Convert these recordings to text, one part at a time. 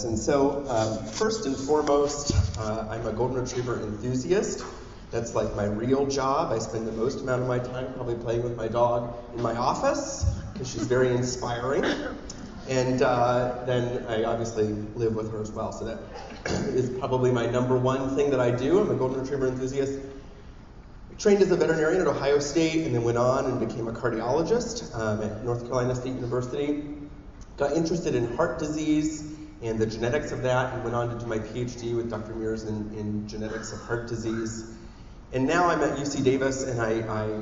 And so, first and foremost, I'm a golden retriever enthusiast. That's like my real job. I spend the most amount of my time probably playing with my dog in my office because she's very inspiring. And then I obviously live with her as well. So that is probably my number one thing that I do. I'm a golden retriever enthusiast. I trained as a veterinarian at Ohio State and then went on and became a cardiologist at North Carolina State University. Got interested in heart disease and the genetics of that, and went on to do my PhD with Dr. Mears in genetics of heart disease. And now I'm at UC Davis, and I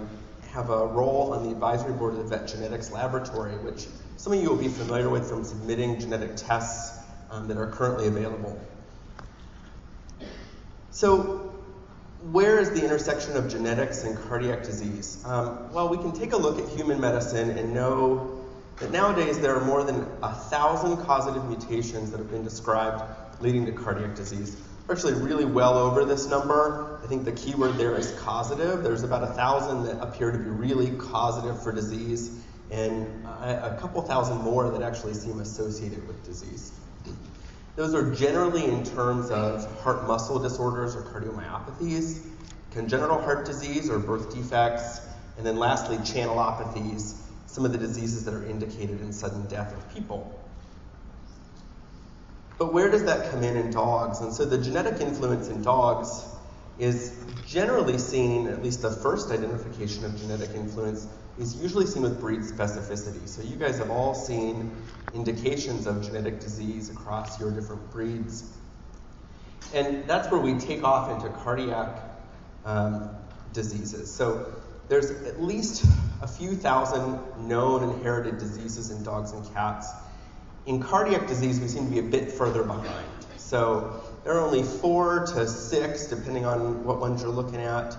have a role on the advisory board of the Vet Genetics Laboratory, which some of you will be familiar with from submitting genetic tests that are currently available. So, where is the intersection of genetics and cardiac disease? Well, we can take a look at human medicine and know that nowadays there are more than 1,000 causative mutations that have been described leading to cardiac disease. We're actually really well over this number. I think the key word there is causative. There's about 1,000 that appear to be really causative for disease, and a couple thousand more that actually seem associated with disease. Those are generally in terms of heart muscle disorders or cardiomyopathies, congenital heart disease or birth defects, and then lastly, channelopathies, some of the diseases that are indicated in sudden death of people. But where does that come in dogs? And so the genetic influence in dogs is generally seen, at least the first identification of genetic influence, is usually seen with breed specificity. So you guys have all seen indications of genetic disease across your different breeds. And that's where we take off into cardiac diseases. So there's at least a few thousand known inherited diseases in dogs and cats. In cardiac disease, we seem to be a bit further behind. So there are only 4 to 6, depending on what ones you're looking at,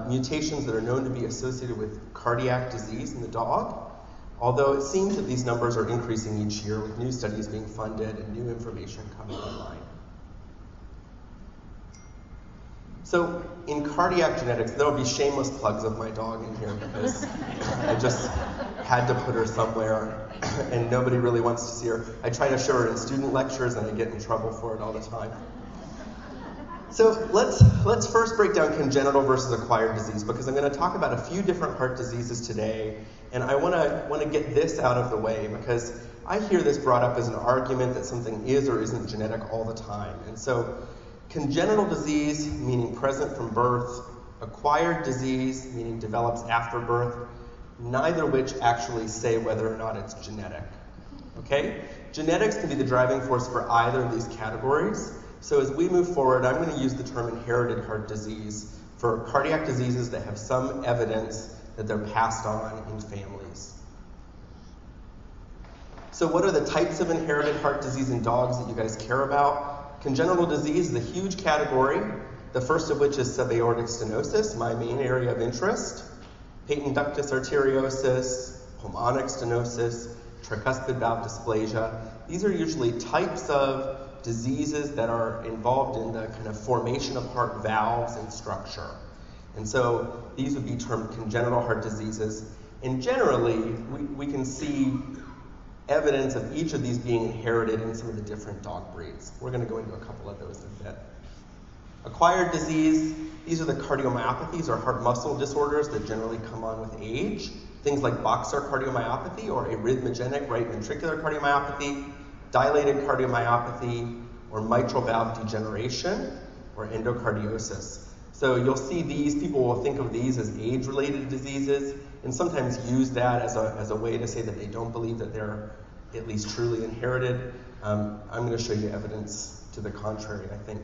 mutations that are known to be associated with cardiac disease in the dog, although it seems that these numbers are increasing each year with new studies being funded and new information coming online. So in cardiac genetics, there will be shameless plugs of my dog in here because I just had to put her somewhere and nobody really wants to see her. I try to show her in student lectures and I get in trouble for it all the time. So let's first break down congenital versus acquired disease, because I'm going to talk about a few different heart diseases today, and I want to get this out of the way because I hear this brought up as an argument that something is or isn't genetic all the time. And so congenital disease, meaning present from birth, acquired disease, meaning develops after birth, neither which actually say whether or not it's genetic. Okay? Genetics can be the driving force for either of these categories. So as we move forward, I'm going to use the term inherited heart disease for cardiac diseases that have some evidence that they're passed on in families. So what are the types of inherited heart disease in dogs that you guys care about? Congenital disease is a huge category, the first of which is subaortic stenosis, my main area of interest, patent ductus arteriosus, pulmonic stenosis, tricuspid valve dysplasia. These are usually types of diseases that are involved in the kind of formation of heart valves and structure. And so these would be termed congenital heart diseases. And generally, we can see evidence of each of these being inherited in some of the different dog breeds. We're going to go into a couple of those in a bit. Acquired disease, these are the cardiomyopathies or heart muscle disorders that generally come on with age. Things like boxer cardiomyopathy or arrhythmogenic right ventricular cardiomyopathy, dilated cardiomyopathy, or mitral valve degeneration, or endocardiosis. So you'll see these, people will think of these as age-related diseases, and sometimes use that as a way to say that they don't believe that they're at least truly inherited. I'm going to show you evidence to the contrary, I think.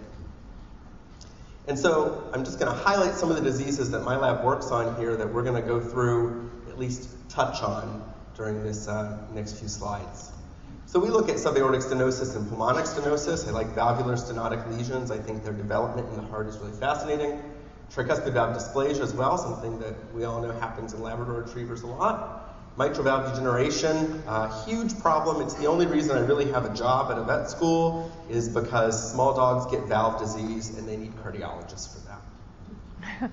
And so I'm just going to highlight some of the diseases that my lab works on here that we're going to go through, at least touch on during this next few slides. So we look at subaortic stenosis and pulmonic stenosis. I like valvular stenotic lesions. I think their development in the heart is really fascinating. Tricuspid valve dysplasia as well, something that we all know happens in Labrador retrievers a lot. Mitral valve degeneration, a huge problem. It's the only reason I really have a job at a vet school is because small dogs get valve disease and they need cardiologists for that.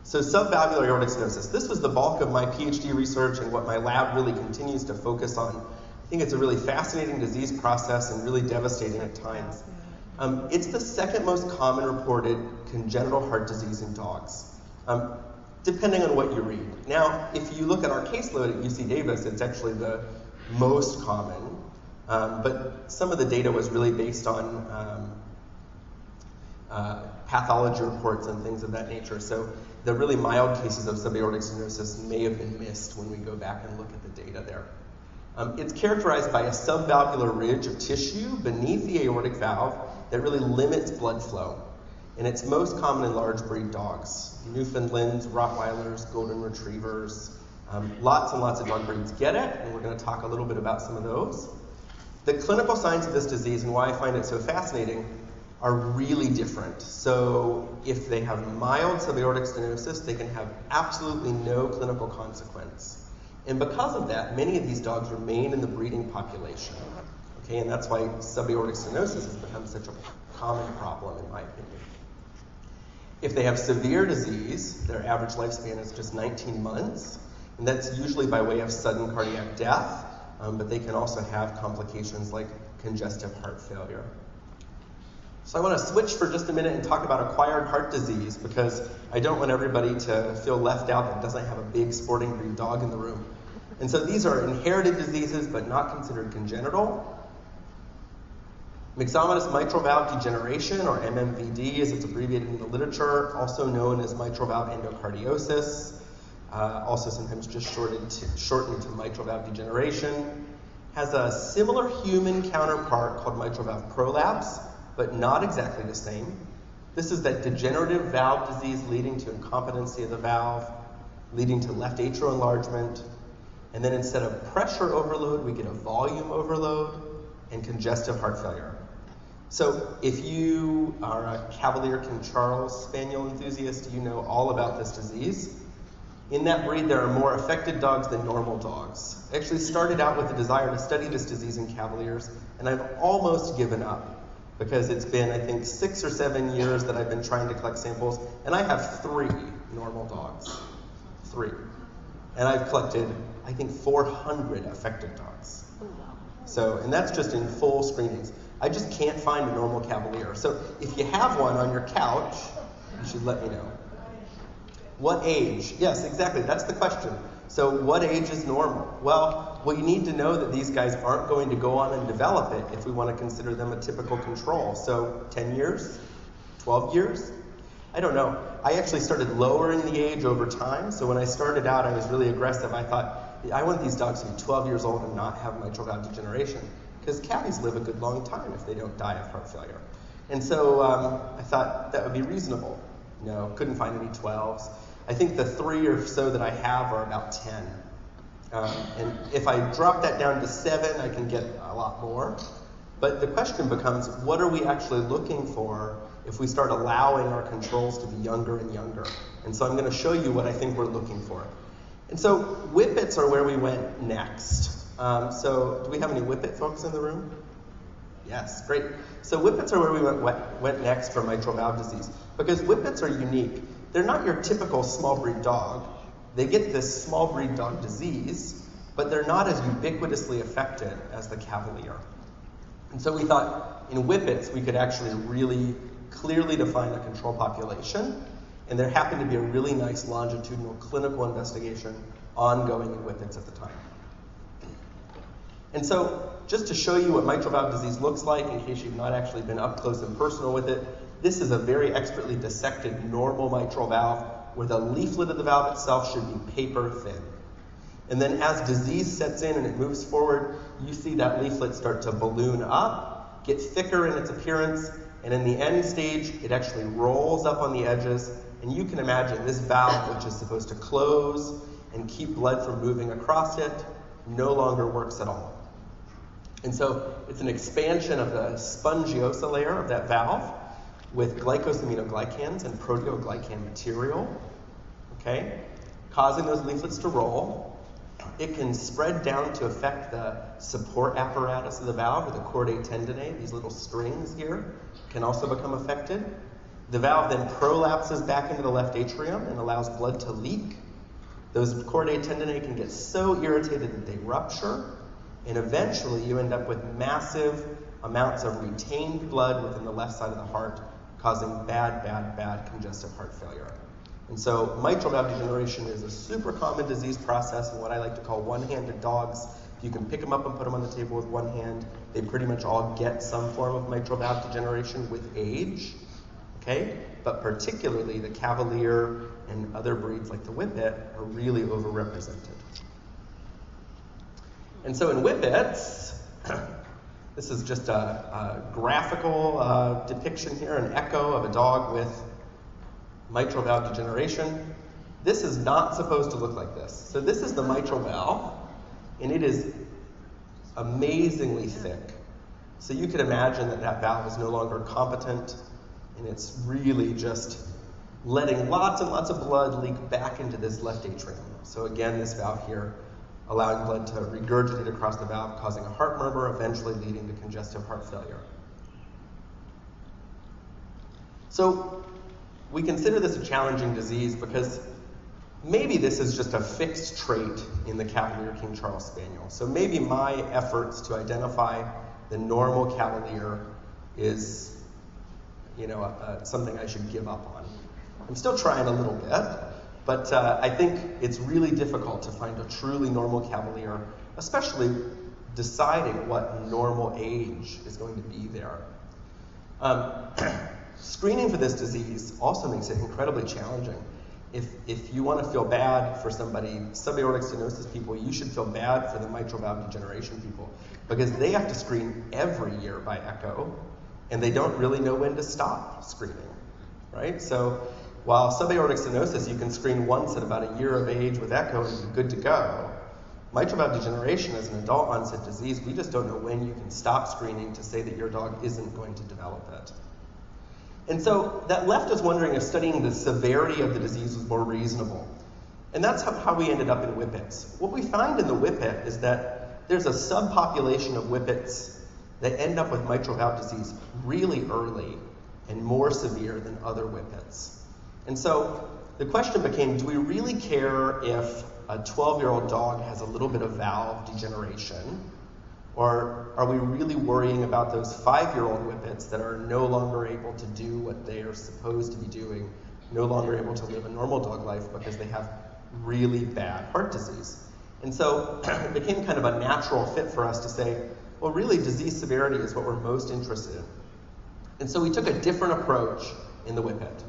So subvalvular aortic stenosis. This was the bulk of my PhD research and what my lab really continues to focus on I think it's a really fascinating disease process and really devastating at times. It's the second most common reported congenital heart disease in dogs, depending on what you read. Now, if you look at our caseload at UC Davis, it's actually the most common, but some of the data was really based on pathology reports and things of that nature. So the really mild cases of subaortic stenosis may have been missed when we go back and look at the data there. It's characterized by a subvalvular ridge of tissue beneath the aortic valve that really limits blood flow. And it's most common in large breed dogs. Newfoundlands, Rottweilers, Golden Retrievers. Lots and lots of dog breeds get it, and we're going to talk a little bit about some of those. The clinical signs of this disease and why I find it so fascinating are really different. So if they have mild subaortic stenosis, they can have absolutely no clinical consequence. And because of that, many of these dogs remain in the breeding population. Okay, and that's why subaortic stenosis has become such a common problem, in my opinion. If they have severe disease, their average lifespan is just 19 months, and that's usually by way of sudden cardiac death, but they can also have complications like congestive heart failure. So I want to switch for just a minute and talk about acquired heart disease, because I don't want everybody to feel left out that doesn't have a big sporting breed dog in the room. And so these are inherited diseases, but not considered congenital. Myxomatous mitral valve degeneration, or MMVD as it's abbreviated in the literature, also known as mitral valve endocardiosis, also sometimes just shortened to mitral valve degeneration, has a similar human counterpart called mitral valve prolapse, but not exactly the same. This is that degenerative valve disease leading to incompetency of the valve, leading to left atrial enlargement, and then instead of pressure overload, we get a volume overload and congestive heart failure. So if you are a Cavalier King Charles Spaniel enthusiast, you know all about this disease. In that breed, there are more affected dogs than normal dogs. I actually started out with the desire to study this disease in Cavaliers, and I've almost given up because it's been, I think, 6 or 7 years that I've been trying to collect samples, and I have 3 normal dogs. 3. And I've collected, I think, 400 affected dogs. So, and that's just in full screenings. I just can't find a normal Cavalier. So if you have one on your couch, you should let me know. What age? Yes, exactly, that's the question. So what age is normal? Well, you need to know that these guys aren't going to go on and develop it if we want to consider them a typical control. So 10 years? 12 years? I don't know. I actually started lowering the age over time. So when I started out, I was really aggressive. I thought, I want these dogs to be 12 years old and not have mitral valve degeneration, because cavies live a good long time if they don't die of heart failure. And so I thought that would be reasonable. No, couldn't find any 12s. I think the 3 or so that I have are about 10. And if I drop that down to 7, I can get a lot more. But the question becomes, what are we actually looking for if we start allowing our controls to be younger and younger? And so I'm going to show you what I think we're looking for. And so whippets are where we went next. So do we have any whippet folks in the room? Yes, great. So whippets are where we went next for mitral valve disease, because whippets are unique. They're not your typical small breed dog. They get this small breed dog disease, but they're not as ubiquitously affected as the Cavalier. And so we thought in whippets we could actually really clearly define a control population, and there happened to be a really nice longitudinal clinical investigation ongoing in whippets at the time. And so, just to show you what mitral valve disease looks like, in case you've not actually been up close and personal with it, this is a very expertly dissected normal mitral valve where the leaflet of the valve itself should be paper thin. And then as disease sets in and it moves forward, you see that leaflet start to balloon up, get thicker in its appearance, and in the end stage, it actually rolls up on the edges. And you can imagine this valve, which is supposed to close and keep blood from moving across it, no longer works at all. And so it's an expansion of the spongiosa layer of that valve with glycosaminoglycans and proteoglycan material, okay, causing those leaflets to roll. It can spread down to affect the support apparatus of the valve, or the chordae tendineae. These little strings here can also become affected. The valve then prolapses back into the left atrium and allows blood to leak. Those chordae tendineae can get so irritated that they rupture, And eventually you end up with massive amounts of retained blood within the left side of the heart, causing bad, bad, bad congestive heart failure. And so mitral valve degeneration is a super common disease process in what I like to call one-handed dogs. If you can pick them up and put them on the table with one hand, they pretty much all get some form of mitral valve degeneration with age, okay? But particularly the Cavalier and other breeds like the Whippet are really overrepresented. And so in Whippets, this is just a graphical depiction here, an echo of a dog with mitral valve degeneration. This is not supposed to look like this. So this is the mitral valve, and it is amazingly thick. So you could imagine that that valve is no longer competent, and it's really just letting lots and lots of blood leak back into this left atrium. So again, this valve here allowing blood to regurgitate across the valve, causing a heart murmur, eventually leading to congestive heart failure. So we consider this a challenging disease because maybe this is just a fixed trait in the Cavalier King Charles Spaniel. So maybe my efforts to identify the normal Cavalier is, something I should give up on. I'm still trying a little bit, but I think it's really difficult to find a truly normal Cavalier, especially deciding what normal age is going to be there. Screening for this disease also makes it incredibly challenging. If you want to feel bad for somebody, subaortic stenosis people, you should feel bad for the mitral valve degeneration people because they have to screen every year by echo, and they don't really know when to stop screening, right? So while subaortic stenosis, you can screen once at about a year of age with echo and you're good to go. Mitral valve degeneration is an adult onset disease. We just don't know when you can stop screening to say that your dog isn't going to develop it. And so that left us wondering if studying the severity of the disease was more reasonable. And that's how we ended up in Whippets. What we find in the Whippet is that there's a subpopulation of Whippets that end up with mitral valve disease really early and more severe than other Whippets. And so the question became, do we really care if a 12-year-old dog has a little bit of valve degeneration? Or are we really worrying about those 5-year-old Whippets that are no longer able to do what they are supposed to be doing, no longer able to live a normal dog life because they have really bad heart disease? And so it became kind of a natural fit for us to say, well, really, disease severity is what we're most interested in. And so we took a different approach in the Whippet.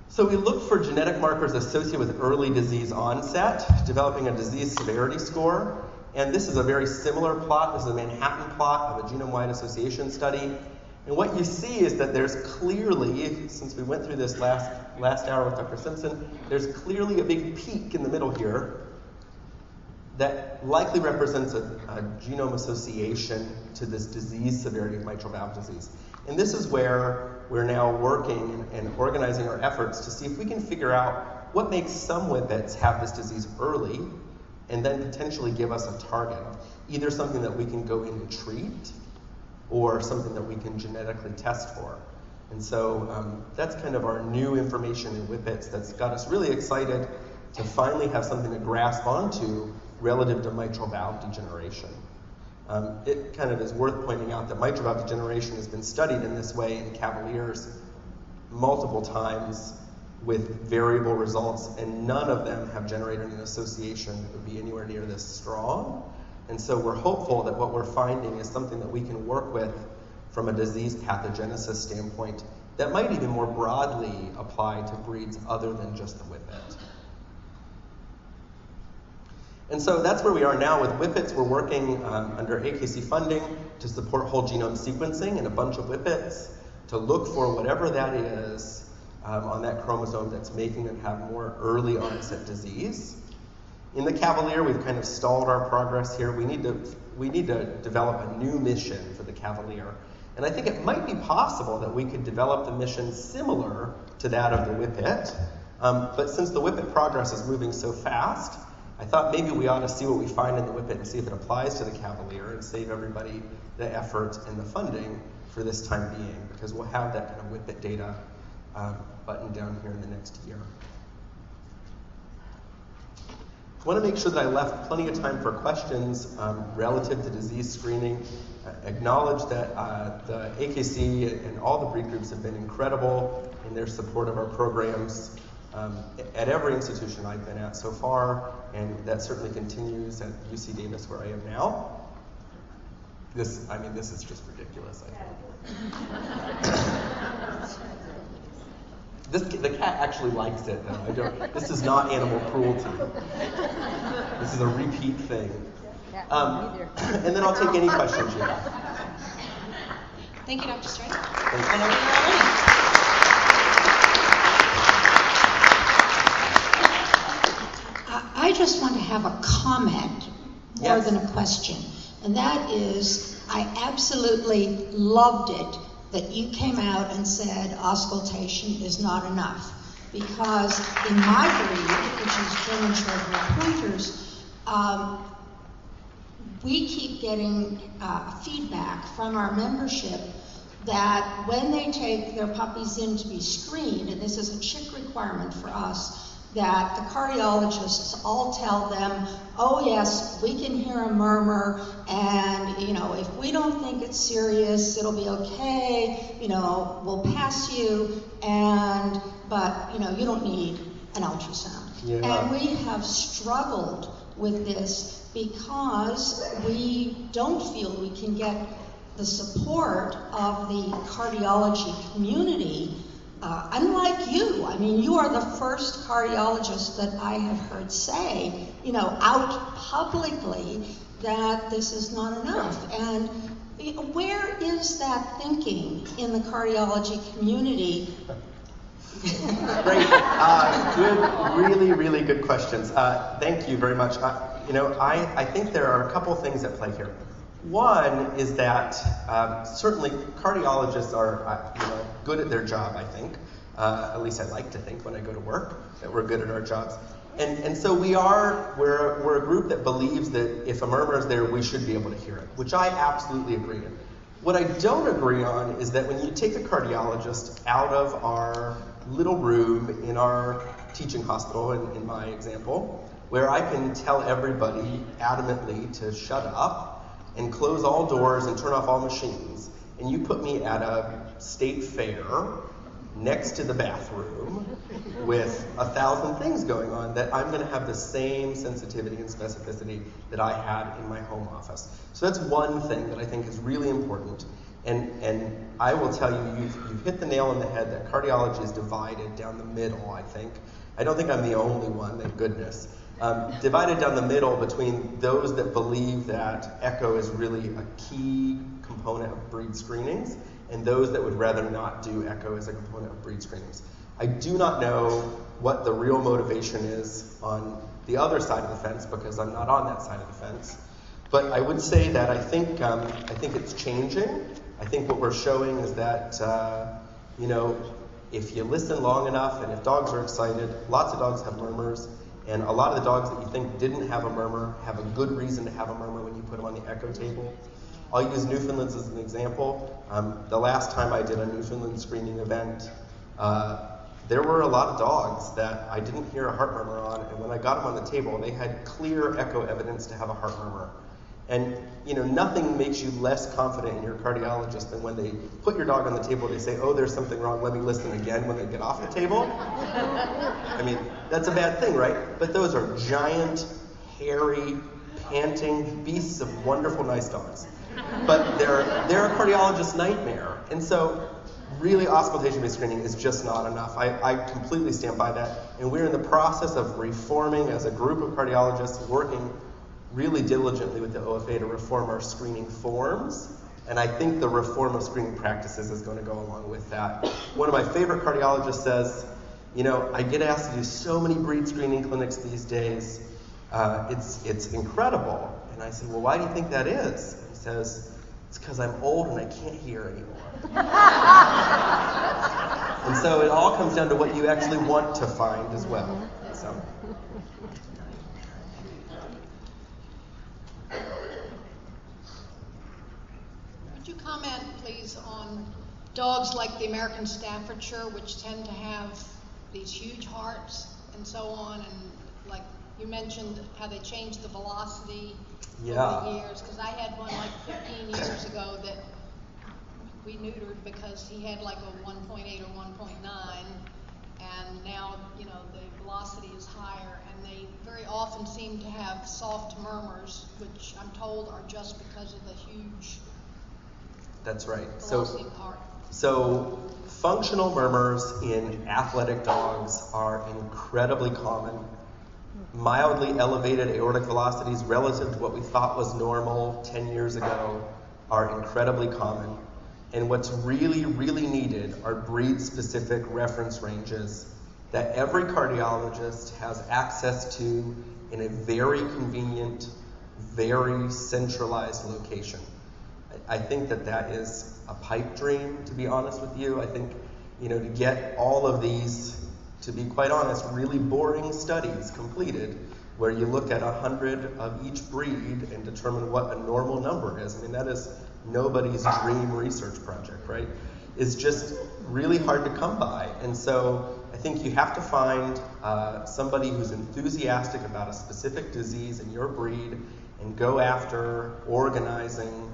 So we looked for genetic markers associated with early disease onset, developing a disease severity score. And this is a very similar plot. This is a Manhattan plot of a genome-wide association study. And what you see is that there's clearly, since we went through this last hour with Dr. Simpson, there's clearly a big peak in the middle here that likely represents a genome association to this disease severity of mitral valve disease. And this is where we're now working and organizing our efforts to see if we can figure out what makes some Whippets have this disease early and then potentially give us a target, either something that we can go in and treat or something that we can genetically test for. And so that's kind of our new information in Whippets that's got us really excited to finally have something to grasp onto relative to mitral valve degeneration. It kind of is worth pointing out that mitral valve degeneration has been studied in this way in Cavaliers multiple times with variable results, and none of them have generated an association that would be anywhere near this strong. And so we're hopeful that what we're finding is something that we can work with from a disease pathogenesis standpoint that might even more broadly apply to breeds other than just the Whippet. And so that's where we are now with Whippets. We're working under AKC funding to support whole genome sequencing in a bunch of Whippets to look for whatever that is on that chromosome that's making them have more early onset disease. In the Cavalier, we've kind of stalled our progress here. We need to develop a new mission for the Cavalier. And I think it might be possible that we could develop the mission similar to that of the Whippet. But since the Whippet progress is moving so fast, I thought maybe we ought to see what we find in the Whippet and see if it applies to the Cavalier and save everybody the effort and the funding for this time being, because we'll have that kind of Whippet data buttoned down here in the next year. I want to make sure that I left plenty of time for questions relative to disease screening. Acknowledge that the AKC and all the breed groups have been incredible in their support of our programs at every institution I've been at so far, and that certainly continues at UC Davis where I am now. This is just ridiculous, I think. The cat actually likes it, though. This is not animal cruelty. This is a repeat thing. And then I'll take any questions you have. Thank you, Dr. Strider. I just want to have a comment more Yes. than a question. And that is, I absolutely loved it that you came out and said auscultation is not enough. Because in my breed, which is German Shepherd Pointers, we keep getting feedback from our membership that when they take their puppies in to be screened, and this is a chick requirement for us, that the cardiologists all tell them, oh yes, we can hear a murmur, and if we don't think it's serious, it'll be okay, we'll pass you, but you don't need an ultrasound. Yeah. And we have struggled with this because we don't feel we can get the support of the cardiology community. Unlike you, you are the first cardiologist that I have heard say, out publicly that this is not enough. And where is that thinking in the cardiology community? Great. Good, really, really good questions. Thank you very much. I think there are a couple things at play here. One is that certainly cardiologists are good at their job, I think. At least I like to think when I go to work that we're good at our jobs. And so we're a group that believes that if a murmur is there, we should be able to hear it, which I absolutely agree on. What I don't agree on is that when you take a cardiologist out of our little room in our teaching hospital, in my example, where I can tell everybody adamantly to shut up and close all doors and turn off all machines, and you put me at a state fair next to the bathroom with 1,000 things going on, that I'm going to have the same sensitivity and specificity that I had in my home office. So that's one thing that I think is really important. And I will tell you, you've hit the nail on the head that cardiology is divided down the middle, I think. I don't think I'm the only one, thank goodness. Divided down the middle between those that believe that echo is really a key component of breed screenings and those that would rather not do echo as a component of breed screenings. I do not know what the real motivation is on the other side of the fence because I'm not on that side of the fence. But I would say that I think it's changing. I think what we're showing is that, if you listen long enough and if dogs are excited, lots of dogs have murmurs. And a lot of the dogs that you think didn't have a murmur have a good reason to have a murmur when you put them on the echo table. I'll use Newfoundlands as an example. The last time I did a Newfoundland screening event, there were a lot of dogs that I didn't hear a heart murmur on, and when I got them on the table, they had clear echo evidence to have a heart murmur. And nothing makes you less confident in your cardiologist than when they put your dog on the table, they say, oh, there's something wrong, let me listen again when they get off the table. That's a bad thing, right? But those are giant, hairy, panting beasts of wonderful, nice dogs. But they're a cardiologist's nightmare. And so really auscultation-based screening is just not enough. I completely stand by that. And we're in the process of reforming as a group of cardiologists, working really diligently with the OFA to reform our screening forms. And I think the reform of screening practices is going to go along with that. One of my favorite cardiologists says, I get asked to do so many breed screening clinics these days. It's incredible. And I said, well, why do you think that is? And he says, it's because I'm old and I can't hear anymore. And so it all comes down to what you actually want to find as well. So. Would you comment, please, on dogs like the American Staffordshire, which tend to have these huge hearts and so on, and like you mentioned how they changed the velocity Yeah. over the years, because I had one like 15 years ago that we neutered because he had like a 1.8 or 1.9, and now, you know, the velocity is higher, and they very often seem to have soft murmurs, which I'm told are just because of the huge That's right. velocity of the heart. So functional murmurs in athletic dogs are incredibly common. Mildly elevated aortic velocities relative to what we thought was normal 10 years ago are incredibly common. And what's really, really needed are breed-specific reference ranges that every cardiologist has access to in a very convenient, very centralized location. I think that is a pipe dream, to be honest with you. I think, you know, to get all of these, to be quite honest, really boring studies completed where you look at 100 of each breed and determine what a normal number is. I mean, that is nobody's dream research project, right? It's just really hard to come by. And so I think you have to find somebody who's enthusiastic about a specific disease in your breed and go after organizing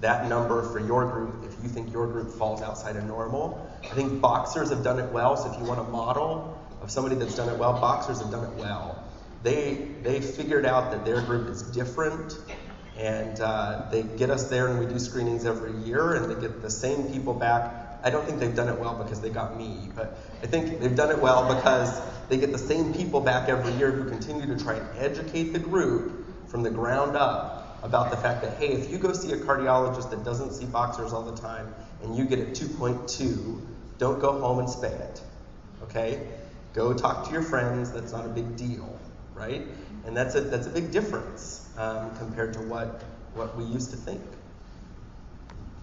that number for your group if you think your group falls outside of normal. I think boxers have done it well, so if you want a model of somebody that's done it well, boxers have done it well. They figured out that their group is different, and they get us there, and we do screenings every year, and they get the same people back. I don't think they've done it well because they got me, but I think they've done it well because they get the same people back every year who continue to try and educate the group from the ground up about the fact that, hey, if you go see a cardiologist that doesn't see boxers all the time and you get a 2.2, don't go home and spay it, okay? Go talk to your friends. That's not a big deal, right? And that's a big difference compared to what we used to think.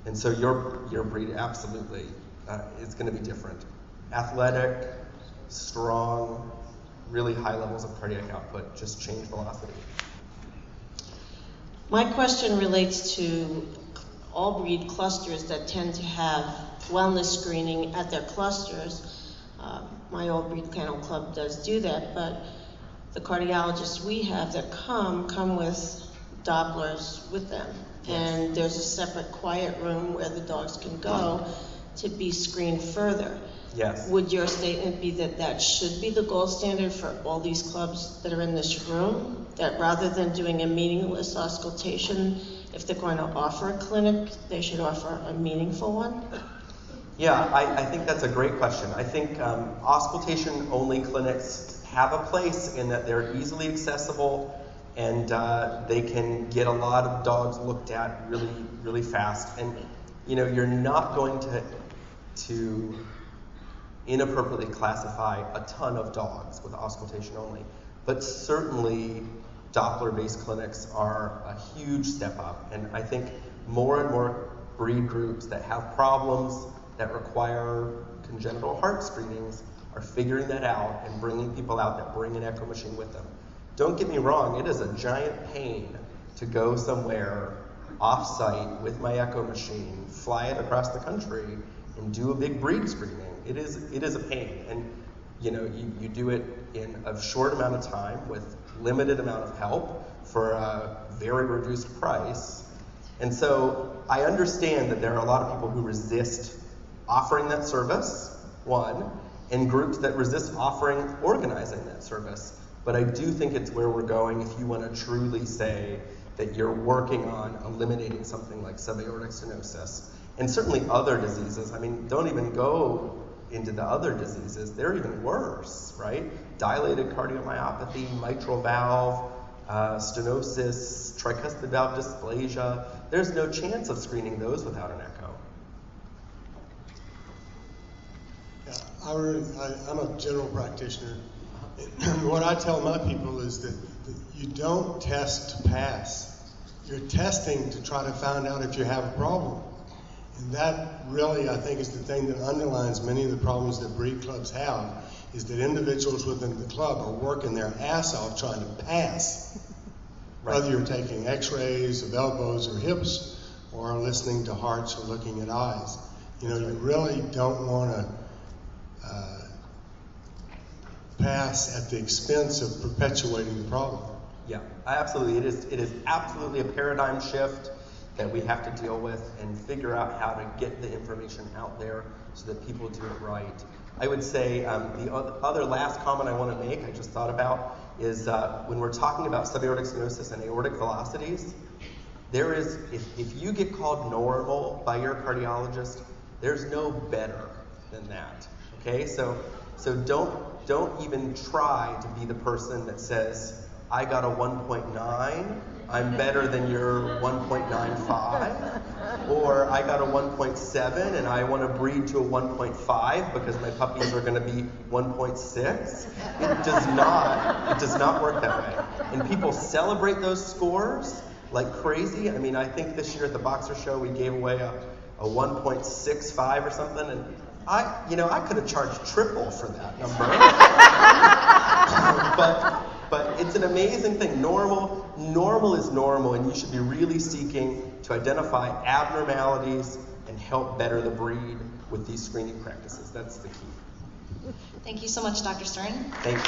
And so your breed absolutely is going to be different. Athletic, strong, really high levels of cardiac output, just change velocity. My question relates to all breed clusters that tend to have wellness screening at their clusters. My old breed kennel club does do that, but the cardiologists we have that come with Dopplers with them. Yes. And there's a separate quiet room where the dogs can go to be screened further. Yes. Would your statement be that that should be the gold standard for all these clubs that are in this room? That rather than doing a meaningless auscultation, if they're going to offer a clinic, they should offer a meaningful one? Yeah, I think that's a great question. I think auscultation-only clinics have a place in that they're easily accessible and they can get a lot of dogs looked at really, really fast. And, you know, you're not going to inappropriately classify a ton of dogs with auscultation only. But certainly, Doppler-based clinics are a huge step up. And I think more and more breed groups that have problems that require congenital heart screenings are figuring that out and bringing people out that bring an echo machine with them. Don't get me wrong, it is a giant pain to go somewhere off-site with my echo machine, fly it across the country, and do a big breed screening. It is a pain, and you know, you do it in a short amount of time with limited amount of help for a very reduced price. And so I understand that there are a lot of people who resist offering that service, one, and groups that resist organizing that service. But I do think it's where we're going if you want to truly say that you're working on eliminating something like subaortic stenosis. And certainly other diseases. I mean, don't even go into the other diseases. They're even worse, right? Dilated cardiomyopathy, mitral valve, stenosis, tricuspid valve dysplasia. There's no chance of screening those without an echo. Yeah, I'm a general practitioner. What I tell my people is that you don't test to pass. You're testing to try to find out if you have a problem. And that really, I think, is the thing that underlines many of the problems that breed clubs have, is that individuals within the club are working their ass off trying to pass. Right. Whether you're taking x-rays of elbows or hips, or listening to hearts or looking at eyes. You know, you really don't want to pass at the expense of perpetuating the problem. Yeah, absolutely. It is absolutely a paradigm shift that we have to deal with and figure out how to get the information out there so that people do it right. I would say the other last comment I want to make, I just thought about, is when we're talking about subaortic stenosis and aortic velocities, there is, if you get called normal by your cardiologist, there's no better than that. Okay, so don't even try to be the person that says, I got a 1.9, I'm better than your 1.95, or I got a 1.7 and I want to breed to a 1.5 because my puppies are going to be 1.6. It does not work that way. And people celebrate those scores like crazy. I mean, I think this year at the Boxer Show we gave away a 1.65 or something, and I could have charged triple for that number. But it's an amazing thing. Normal is normal, and you should be really seeking to identify abnormalities and help better the breed with these screening practices. That's the key. Thank you so much, Dr. Stern. Thanks.